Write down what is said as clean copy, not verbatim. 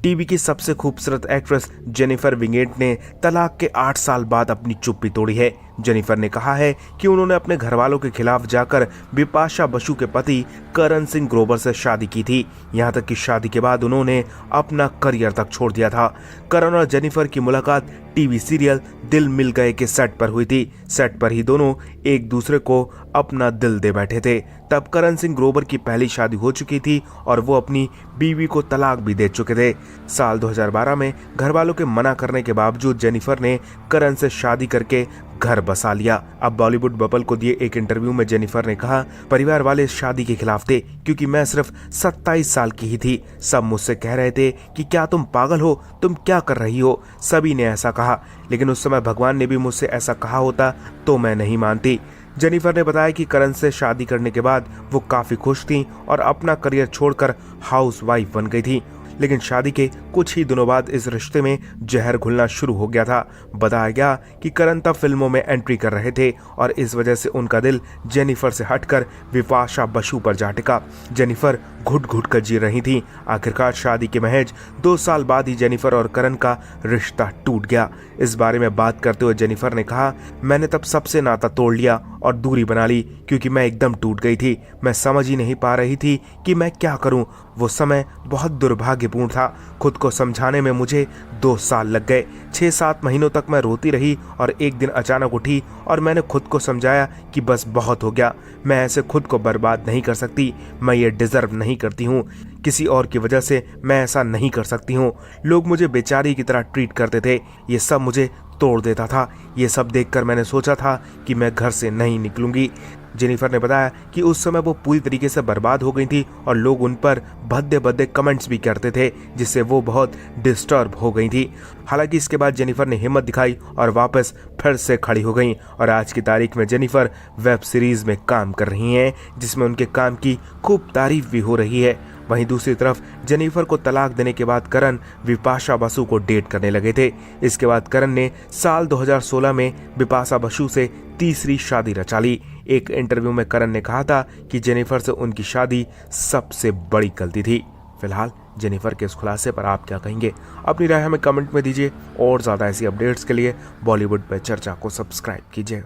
TV की सबसे खूबसूरत एक्ट्रेस जेनिफर विंगेट ने तलाक के 8 साल बाद अपनी चुप्पी तोड़ी है। जेनिफर ने कहा है कि उन्होंने अपने घरवालों के खिलाफ जाकर बिपाशा बसु के पति करण सिंह ग्रोवर से शादी की थी। यहां तक कि शादी के बाद उन्होंने अपना करियर तक छोड़ दिया था। करण और जेनिफर की मुलाकात टीवी सीरियल दिल मिल गए के सेट पर हुई थी। सेट पर ही दोनों एक दूसरे को अपना दिल दे बैठे थे। तब करण सिंह ग्रोवर की पहली शादी हो चुकी थी और वो अपनी बीवी को तलाक भी दे चुके थे। साल 2012 में घरवालों के मना करने के बावजूद जेनिफर ने करण से शादी करके घर बसा लिया। अब बॉलीवुड बबल को दिए एक इंटरव्यू में जेनिफर ने कहा, परिवार वाले शादी के खिलाफ थे क्योंकि मैं सिर्फ 27 साल की ही थी। सब मुझसे कह रहे थे कि क्या तुम पागल हो, तुम क्या कर रही हो। सभी ने ऐसा कहा, लेकिन उस समय भगवान ने भी मुझसे ऐसा कहा होता तो मैं नहीं मानती। जेनिफर ने बताया कि करण से शादी करने के बाद वो काफी खुश थी और अपना करियर छोड़कर हाउसवाइफ बन गई थी। लेकिन शादी के कुछ ही दिनों बाद इस रिश्ते में जहर घुलना शुरू हो गया था। बताया गया कि करण तब फिल्मों में एंट्री कर रहे थे और इस वजह से उनका दिल जेनिफर से हटकर बिपाशा बसु पर जा टिका। जेनिफर घुट घुट कर जी रही थी। आखिरकार शादी के महज 2 साल बाद ही जेनिफर और करण का रिश्ता टूट गया। इस बारे में बात करते हुए जेनिफर ने कहा, मैंने तब सबसे नाता तोड़ लिया और दूरी बना ली क्योंकि मैं एकदम टूट गई थी। मैं समझ ही नहीं पा रही थी कि मैं क्या करूं। वो समय बहुत दुर्भाग्यपूर्ण था। खुद को समझाने में मुझे 2 साल लग गए। 6-7 महीनों तक मैं रोती रही और एक दिन अचानक उठी और मैंने खुद को समझाया कि बस बहुत हो गया। मैं ऐसे खुद को बर्बाद नहीं कर सकती। मैं ये डिजर्व नहीं करती हूँ। किसी और की वजह से मैं ऐसा नहीं कर सकती हूँ। लोग मुझे बेचारी की तरह ट्रीट करते थे। ये सब मुझे तोड़ देता था। ये सब देखकर मैंने सोचा था कि मैं घर से नहीं निकलूंगी। जेनिफर ने बताया कि उस समय वो पूरी तरीके से बर्बाद हो गई थी और लोग उन पर भद्दे भद्दे कमेंट्स भी करते थे, जिससे वो बहुत डिस्टर्ब हो गई थी। हालांकि इसके बाद जेनिफर ने हिम्मत दिखाई और वापस फिर से खड़ी हो गई और आज की तारीख में जेनिफर वेब सीरीज में काम कर रही हैं, जिसमें उनके काम की खूब तारीफ भी हो रही है। वहीं दूसरी तरफ जेनिफर को तलाक देने के बाद करण बिपाशा बसु को डेट करने लगे थे। इसके बाद करण ने साल 2016 में बिपाशा बसु से तीसरी शादी रचा ली। एक इंटरव्यू में करण ने कहा था कि जेनिफर से उनकी शादी सबसे बड़ी गलती थी। फिलहाल जेनिफर के इस खुलासे पर आप क्या कहेंगे? अपनी राय हमें कमेंट में दीजिए और ज्यादा ऐसी अपडेट्स के लिए बॉलीवुड पे चर्चा को सब्सक्राइब कीजिए।